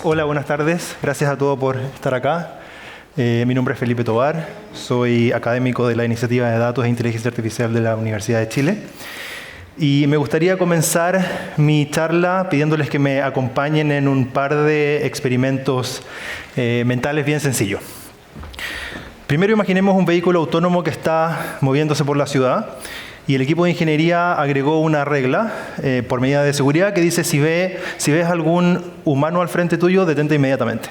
Hola, buenas tardes. Gracias a todos por estar acá. Mi nombre es Felipe Tovar. Soy académico de la Iniciativa de Datos e Inteligencia Artificial de la Universidad de Chile. Y me gustaría comenzar mi charla pidiéndoles que me acompañen en un par de experimentos mentales bien sencillos. Primero imaginemos un vehículo autónomo que está moviéndose por la ciudad y el equipo de ingeniería agregó una regla por medida de seguridad que dice si ves algún humano al frente tuyo, detente inmediatamente.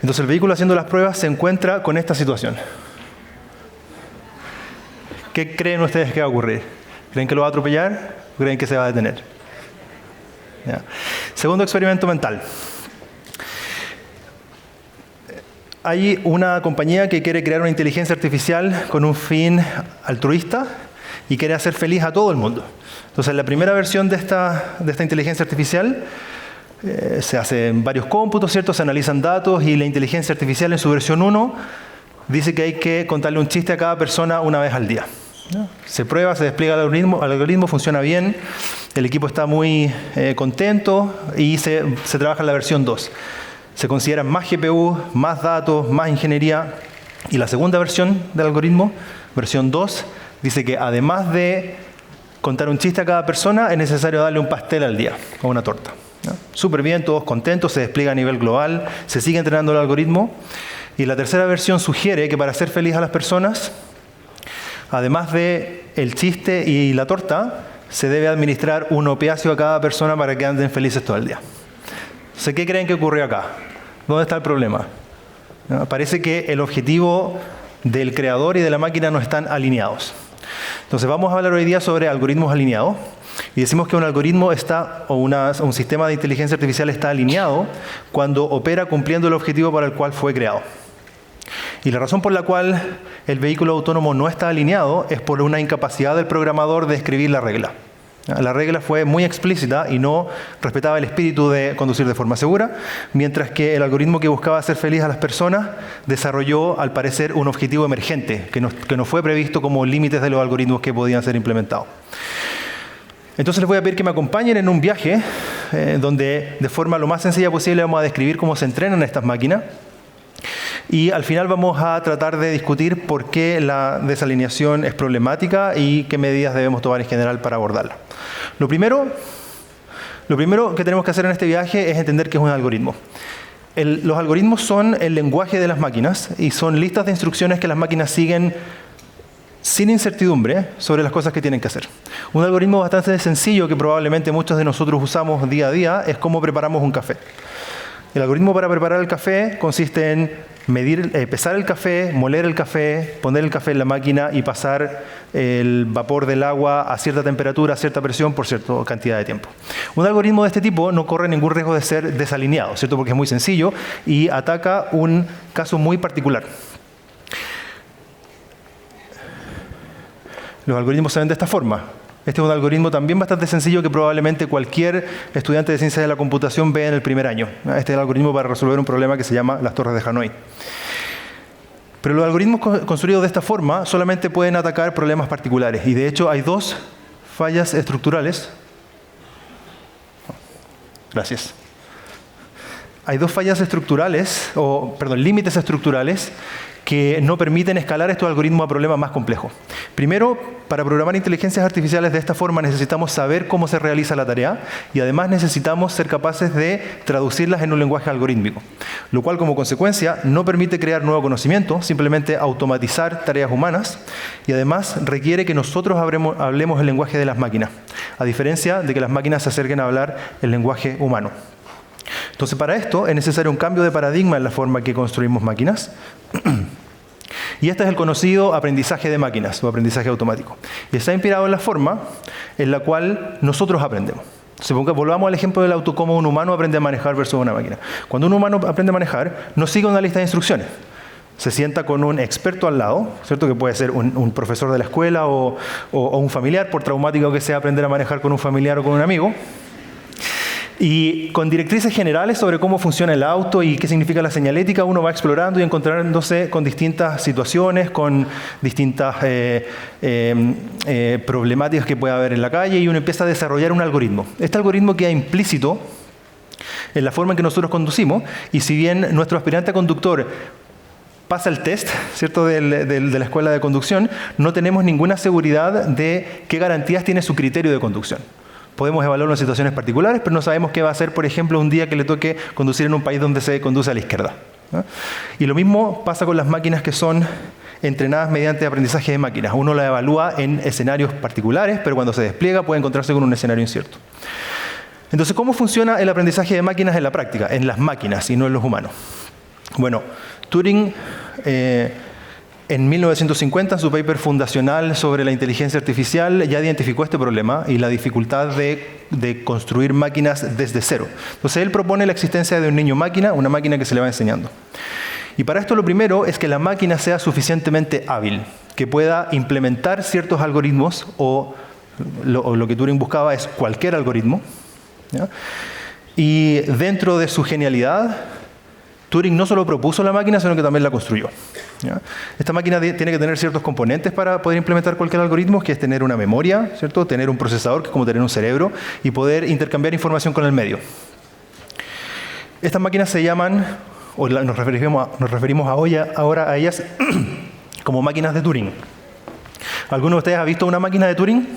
Entonces el vehículo haciendo las pruebas se encuentra con esta situación. ¿Qué creen ustedes que va a ocurrir? ¿Creen que lo va a atropellar o creen que se va a detener? ¿Ya? Segundo experimento mental. Hay una compañía que quiere crear una inteligencia artificial con un fin altruista y quiere hacer feliz a todo el mundo. Entonces, la primera versión de esta inteligencia artificial se hacen varios cómputos, ¿cierto? Se analizan datos y la inteligencia artificial en su versión 1 dice que hay que contarle un chiste a cada persona una vez al día. Se prueba, se despliega el algoritmo funciona bien, el equipo está muy contento y se trabaja en la versión 2. Se consideran más GPU, más datos, más ingeniería. Y la segunda versión del algoritmo, versión 2, dice que además de contar un chiste a cada persona, es necesario darle un pastel al día o una torta. ¿No? Súper bien, todos contentos, se despliega a nivel global, se sigue entrenando el algoritmo. Y la tercera versión sugiere que para hacer feliz a las personas, además de el chiste y la torta, se debe administrar un opiáceo a cada persona para que anden felices todo el día. Entonces, ¿qué creen que ocurrió acá? ¿Dónde está el problema? ¿No? Parece que el objetivo del creador y de la máquina no están alineados. Entonces vamos a hablar hoy día sobre algoritmos alineados. Y decimos que un algoritmo un sistema de inteligencia artificial está alineado cuando opera cumpliendo el objetivo para el cual fue creado. Y la razón por la cual el vehículo autónomo no está alineado es por una incapacidad del programador de escribir la regla. La regla fue muy explícita y no respetaba el espíritu de conducir de forma segura, mientras que el algoritmo que buscaba hacer feliz a las personas desarrolló, al parecer, un objetivo emergente que no fue previsto como límites de los algoritmos que podían ser implementados. Entonces les voy a pedir que me acompañen en un viaje donde de forma lo más sencilla posible vamos a describir cómo se entrenan estas máquinas. Y al final vamos a tratar de discutir por qué la desalineación es problemática y qué medidas debemos tomar en general para abordarla. Lo primero que tenemos que hacer en este viaje es entender qué es un algoritmo. Los algoritmos son el lenguaje de las máquinas y son listas de instrucciones que las máquinas siguen sin incertidumbre sobre las cosas que tienen que hacer. Un algoritmo bastante sencillo que probablemente muchos de nosotros usamos día a día es cómo preparamos un café. El algoritmo para preparar el café consiste en pesar el café, moler el café, poner el café en la máquina y pasar el vapor del agua a cierta temperatura, a cierta presión por cierta cantidad de tiempo. Un algoritmo de este tipo no corre ningún riesgo de ser desalineado, ¿cierto? Porque es muy sencillo y ataca un caso muy particular. Los algoritmos se ven de esta forma. Este es un algoritmo también bastante sencillo que probablemente cualquier estudiante de ciencias de la computación ve en el primer año. Este es el algoritmo para resolver un problema que se llama las torres de Hanoi. Pero los algoritmos construidos de esta forma solamente pueden atacar problemas particulares. Y de hecho hay dos fallas estructurales. Gracias. Hay dos fallas estructurales, límites estructurales que no permiten escalar estos algoritmos a problemas más complejos. Primero, para programar inteligencias artificiales de esta forma necesitamos saber cómo se realiza la tarea y además necesitamos ser capaces de traducirlas en un lenguaje algorítmico, lo cual como consecuencia no permite crear nuevo conocimiento, simplemente automatizar tareas humanas y además requiere que nosotros hablemos el lenguaje de las máquinas, a diferencia de que las máquinas se acerquen a hablar el lenguaje humano. Entonces, para esto es necesario un cambio de paradigma en la forma que construimos máquinas. Y este es el conocido aprendizaje de máquinas o aprendizaje automático. Y está inspirado en la forma en la cual nosotros aprendemos. Volvamos al ejemplo del auto, cómo un humano aprende a manejar versus una máquina. Cuando un humano aprende a manejar, no sigue una lista de instrucciones. Se sienta con un experto al lado, ¿cierto? Que puede ser un profesor de la escuela o un familiar, por traumático que sea aprender a manejar con un familiar o con un amigo. Y con directrices generales sobre cómo funciona el auto y qué significa la señalética, uno va explorando y encontrándose con distintas situaciones, con distintas problemáticas que puede haber en la calle y uno empieza a desarrollar un algoritmo. Este algoritmo queda implícito en la forma en que nosotros conducimos, y si bien nuestro aspirante a conductor pasa el test, ¿cierto?, de la escuela de conducción, no tenemos ninguna seguridad de qué garantías tiene su criterio de conducción. Podemos evaluarlo en situaciones particulares, pero no sabemos qué va a hacer, por ejemplo, un día que le toque conducir en un país donde se conduce a la izquierda, ¿no? Y lo mismo pasa con las máquinas que son entrenadas mediante aprendizaje de máquinas. Uno la evalúa en escenarios particulares, pero cuando se despliega puede encontrarse con un escenario incierto. Entonces, ¿cómo funciona el aprendizaje de máquinas en la práctica? En las máquinas y no en los humanos. Bueno, Turing en 1950, en su paper fundacional sobre la inteligencia artificial, ya identificó este problema y la dificultad de construir máquinas desde cero. Entonces, él propone la existencia de un niño máquina, una máquina que se le va enseñando. Y para esto lo primero es que la máquina sea suficientemente hábil, que pueda implementar ciertos algoritmos o lo que Turing buscaba es cualquier algoritmo, ¿ya? Y dentro de su genialidad, Turing no solo propuso la máquina, sino que también la construyó, ¿ya? Esta máquina tiene que tener ciertos componentes para poder implementar cualquier algoritmo, que es tener una memoria, ¿cierto?, tener un procesador, que es como tener un cerebro, y poder intercambiar información con el medio. Estas máquinas se llaman, o nos referimos ahora a ellas como máquinas de Turing. ¿Alguno de ustedes ha visto una máquina de Turing?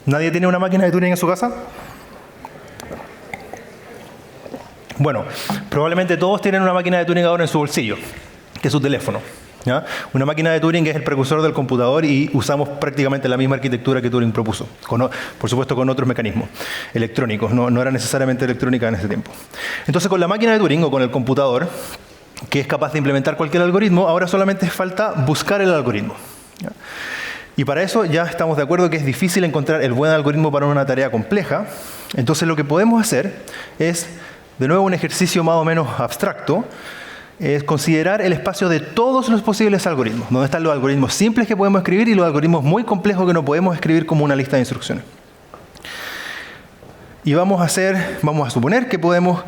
¿Nadie tiene una máquina de Turing en su casa? Bueno, probablemente todos tienen una máquina de Turing ahora en su bolsillo, que es su teléfono, ¿ya? Una máquina de Turing es el precursor del computador y usamos prácticamente la misma arquitectura que Turing propuso, por supuesto con otros mecanismos electrónicos, no era necesariamente electrónica en ese tiempo. Entonces, con la máquina de Turing o con el computador, que es capaz de implementar cualquier algoritmo, ahora solamente falta buscar el algoritmo, ¿ya? Y para eso ya estamos de acuerdo que es difícil encontrar el buen algoritmo para una tarea compleja. Entonces, lo que podemos hacer es, de nuevo, un ejercicio más o menos abstracto, es considerar el espacio de todos los posibles algoritmos, donde están los algoritmos simples que podemos escribir y los algoritmos muy complejos que no podemos escribir como una lista de instrucciones. Y vamos a suponer que podemos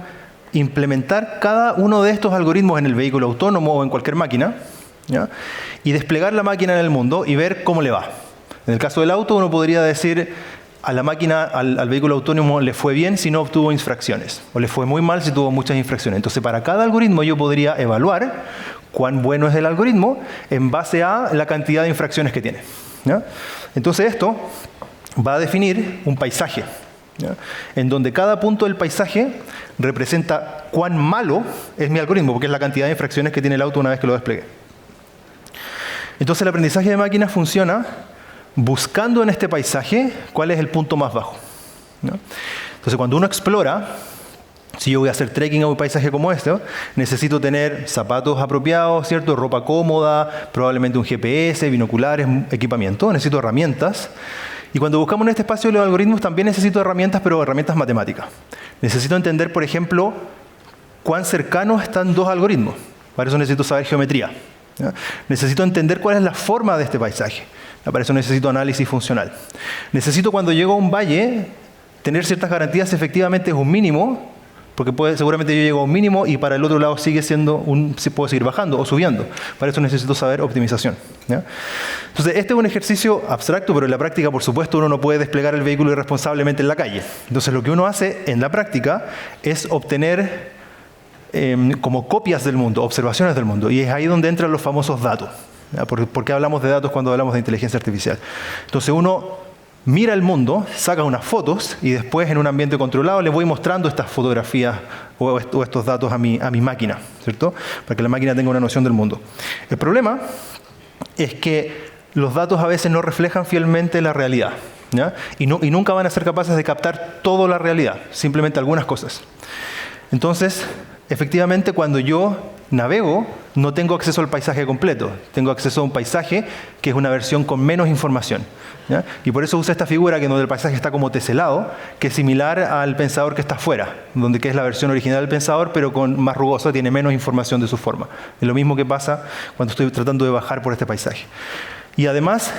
implementar cada uno de estos algoritmos en el vehículo autónomo o en cualquier máquina, ¿ya? Y desplegar la máquina en el mundo y ver cómo le va. En el caso del auto, uno podría decir a la máquina, al vehículo autónomo le fue bien si no obtuvo infracciones, o le fue muy mal si tuvo muchas infracciones. Entonces, para cada algoritmo yo podría evaluar cuán bueno es el algoritmo en base a la cantidad de infracciones que tiene, ¿ya? Entonces, esto va a definir un paisaje, ¿ya?, en donde cada punto del paisaje representa cuán malo es mi algoritmo, porque es la cantidad de infracciones que tiene el auto una vez que lo despliegue. Entonces, el aprendizaje de máquinas funciona buscando en este paisaje cuál es el punto más bajo, ¿no? Entonces, cuando uno explora, si yo voy a hacer trekking a un paisaje como este, ¿no?, necesito tener zapatos apropiados, ¿cierto?, ropa cómoda, probablemente un GPS, binoculares, equipamiento, necesito herramientas. Y cuando buscamos en este espacio los algoritmos, también necesito herramientas, pero herramientas matemáticas. Necesito entender, por ejemplo, cuán cercanos están dos algoritmos. Para eso necesito saber geometría, ¿ya? Necesito entender cuál es la forma de este paisaje. Para eso necesito análisis funcional. Necesito, cuando llego a un valle, tener ciertas garantías, efectivamente es un mínimo, porque seguramente yo llego a un mínimo y para el otro lado sigue siendo puedo seguir bajando o subiendo. Para eso necesito saber optimización, ¿ya? Entonces, este es un ejercicio abstracto, pero en la práctica, por supuesto, uno no puede desplegar el vehículo irresponsablemente en la calle. Entonces, lo que uno hace en la práctica es obtener como copias del mundo, observaciones del mundo. Y es ahí donde entran los famosos datos. ¿Por qué hablamos de datos cuando hablamos de inteligencia artificial? Entonces, uno mira el mundo, saca unas fotos y después, en un ambiente controlado, le voy mostrando estas fotografías o estos datos a mi máquina, ¿cierto?, para que la máquina tenga una noción del mundo. El problema es que los datos a veces no reflejan fielmente la realidad, ¿ya? Y nunca van a ser capaces de captar toda la realidad, simplemente algunas cosas. Entonces, efectivamente, cuando yo navego, no tengo acceso al paisaje completo. Tengo acceso a un paisaje que es una versión con menos información, ¿ya? Y por eso usa esta figura donde el paisaje está como teselado, que es similar al pensador que está afuera, que es la versión original del pensador, pero más rugosa, tiene menos información de su forma. Es lo mismo que pasa cuando estoy tratando de bajar por este paisaje. Y además,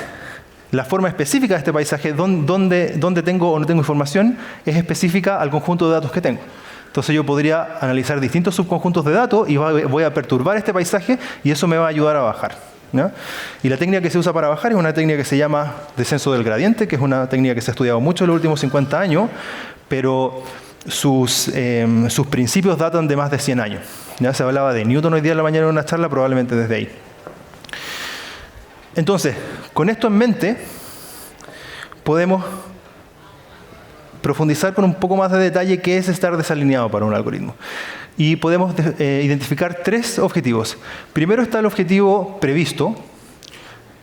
la forma específica de este paisaje, donde tengo o no tengo información, es específica al conjunto de datos que tengo. Entonces yo podría analizar distintos subconjuntos de datos y voy a perturbar este paisaje y eso me va a ayudar a bajar, ¿no? Y la técnica que se usa para bajar es una técnica que se llama descenso del gradiente, que es una técnica que se ha estudiado mucho en los últimos 50 años, pero sus principios datan de más de 100 años. Ya se hablaba de Newton hoy día en la mañana en una charla, probablemente desde ahí. Entonces, con esto en mente, podemos profundizar con un poco más de detalle qué es estar desalineado para un algoritmo. Y podemos identificar 3 objetivos. Primero está el objetivo previsto,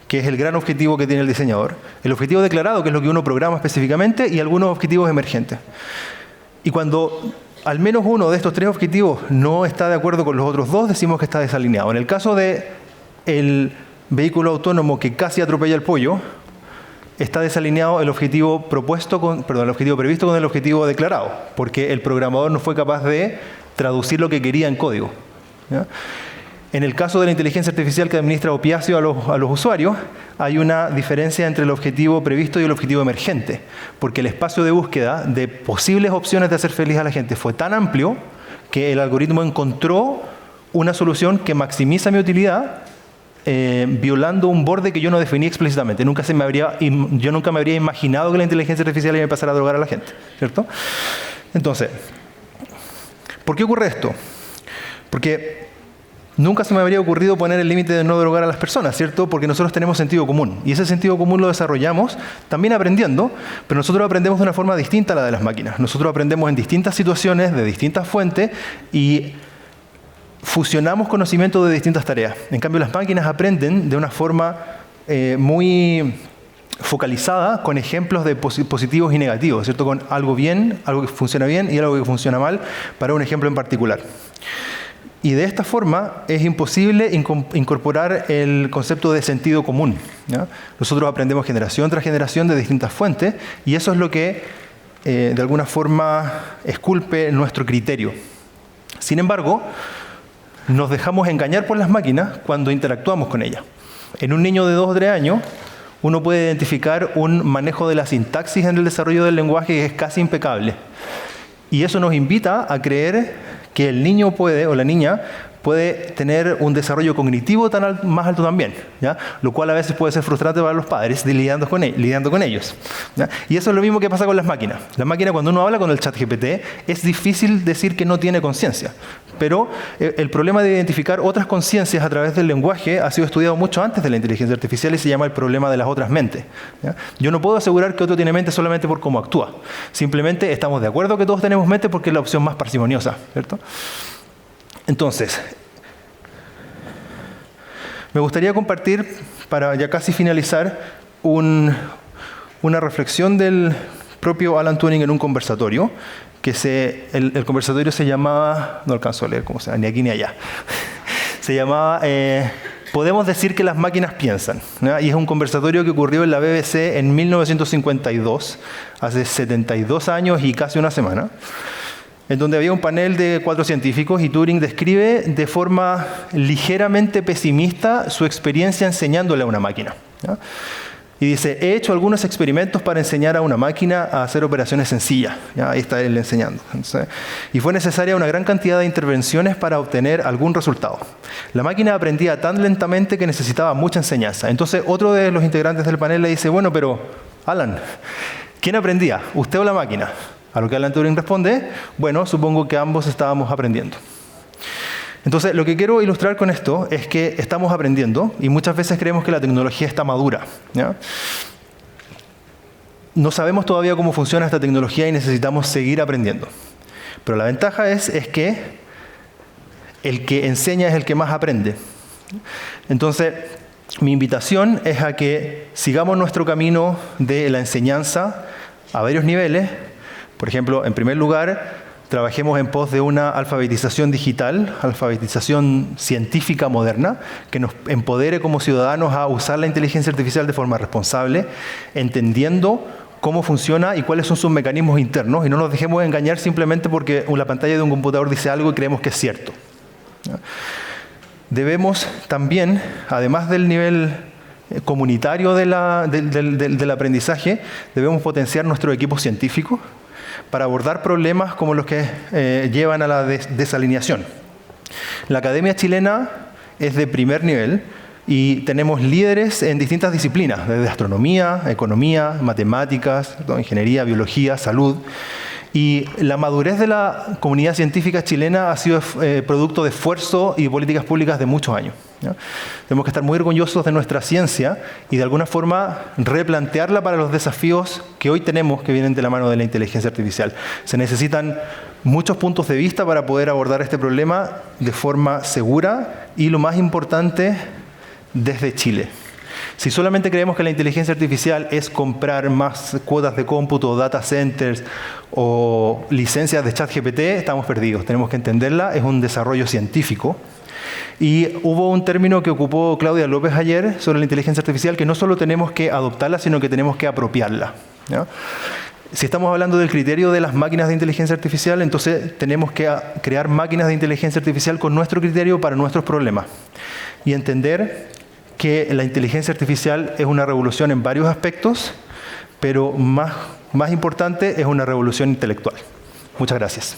que es el gran objetivo que tiene el diseñador. El objetivo declarado, que es lo que uno programa específicamente, y algunos objetivos emergentes. Y cuando al menos uno de estos 3 objetivos no está de acuerdo con los otros 2, decimos que está desalineado. En el caso del vehículo autónomo que casi atropella el pollo, está desalineado el objetivo previsto con el objetivo declarado, porque el programador no fue capaz de traducir lo que quería en código. ¿Ya? En el caso de la inteligencia artificial que administra opiáceo a los usuarios, hay una diferencia entre el objetivo previsto y el objetivo emergente, porque el espacio de búsqueda de posibles opciones de hacer feliz a la gente fue tan amplio que el algoritmo encontró una solución que maximiza mi utilidad violando un borde que yo no definí explícitamente. Yo nunca me habría imaginado que la inteligencia artificial iba a empezar a drogar a la gente, ¿cierto? Entonces, ¿por qué ocurre esto? Porque nunca se me habría ocurrido poner el límite de no drogar a las personas, ¿cierto? Porque nosotros tenemos sentido común. Y ese sentido común lo desarrollamos también aprendiendo, pero nosotros aprendemos de una forma distinta a la de las máquinas. Nosotros aprendemos en distintas situaciones, de distintas fuentes, y fusionamos conocimiento de distintas tareas. En cambio, las máquinas aprenden de una forma muy focalizada, con ejemplos de positivos y negativos, ¿cierto? Con algo bien, algo que funciona bien y algo que funciona mal, para un ejemplo en particular. Y de esta forma es imposible incorporar el concepto de sentido común, ¿ya? Nosotros aprendemos generación tras generación de distintas fuentes, y eso es lo que de alguna forma esculpe nuestro criterio. Sin embargo, nos dejamos engañar por las máquinas cuando interactuamos con ellas. En un niño de 2 o 3 años, uno puede identificar un manejo de la sintaxis en el desarrollo del lenguaje que es casi impecable. Y eso nos invita a creer que el niño puede, o la niña, puede tener un desarrollo cognitivo más alto también, ¿ya? Lo cual a veces puede ser frustrante para los padres lidiando con ellos, ¿ya? Y eso es lo mismo que pasa con las máquinas. Las máquinas, cuando uno habla con el ChatGPT, es difícil decir que no tiene conciencia. Pero el problema de identificar otras conciencias a través del lenguaje ha sido estudiado mucho antes de la inteligencia artificial y se llama el problema de las otras mentes, ¿ya? Yo no puedo asegurar que otro tiene mente solamente por cómo actúa. Simplemente estamos de acuerdo que todos tenemos mente porque es la opción más parsimoniosa, ¿cierto? Entonces, me gustaría compartir, para ya casi finalizar, una reflexión del propio Alan Turing en un conversatorio, que el conversatorio se llamaba, no alcanzo a leer cómo se llama, ni aquí ni allá, se llamaba Podemos decir que las máquinas piensan, ¿no? Y es un conversatorio que ocurrió en la BBC en 1952, hace 72 años y casi una semana, en donde había un panel de 4 científicos y Turing describe de forma ligeramente pesimista su experiencia enseñándole a una máquina, ¿no? Y dice, he hecho algunos experimentos para enseñar a una máquina a hacer operaciones sencillas. ¿Ya? Ahí está él enseñando. Entonces, y fue necesaria una gran cantidad de intervenciones para obtener algún resultado. La máquina aprendía tan lentamente que necesitaba mucha enseñanza. Entonces, otro de los integrantes del panel le dice, bueno, pero Alan, ¿quién aprendía? ¿Usted o la máquina? A lo que Alan Turing responde, bueno, supongo que ambos estábamos aprendiendo. Entonces, lo que quiero ilustrar con esto es que estamos aprendiendo y muchas veces creemos que la tecnología está madura, ¿ya? No sabemos todavía cómo funciona esta tecnología y necesitamos seguir aprendiendo. Pero la ventaja es que el que enseña es el que más aprende. Entonces, mi invitación es a que sigamos nuestro camino de la enseñanza a varios niveles. Por ejemplo, en primer lugar, trabajemos en pos de una alfabetización digital, alfabetización científica moderna, que nos empodere como ciudadanos a usar la inteligencia artificial de forma responsable, entendiendo cómo funciona y cuáles son sus mecanismos internos, y no nos dejemos engañar simplemente porque la pantalla de un computador dice algo y creemos que es cierto. Debemos también, además del nivel comunitario del aprendizaje, debemos potenciar nuestro equipo científico para abordar problemas como los que llevan a la desalineación. La Academia Chilena es de primer nivel y tenemos líderes en distintas disciplinas, desde astronomía, economía, matemáticas, ingeniería, biología, salud. Y la madurez de la comunidad científica chilena ha sido producto de esfuerzo y políticas públicas de muchos años, ¿no? Tenemos que estar muy orgullosos de nuestra ciencia y de alguna forma replantearla para los desafíos que hoy tenemos que vienen de la mano de la inteligencia artificial. Se necesitan muchos puntos de vista para poder abordar este problema de forma segura y, lo más importante, desde Chile. Si solamente creemos que la inteligencia artificial es comprar más cuotas de cómputo, data centers o licencias de ChatGPT, estamos perdidos. Tenemos que entenderla, es un desarrollo científico. Y hubo un término que ocupó Claudia López ayer sobre la inteligencia artificial, que no solo tenemos que adoptarla, sino que tenemos que apropiarla, ¿no? Si estamos hablando del criterio de las máquinas de inteligencia artificial, entonces tenemos que crear máquinas de inteligencia artificial con nuestro criterio para nuestros problemas. Y entender que la inteligencia artificial es una revolución en varios aspectos, pero más importante es una revolución intelectual. Muchas gracias.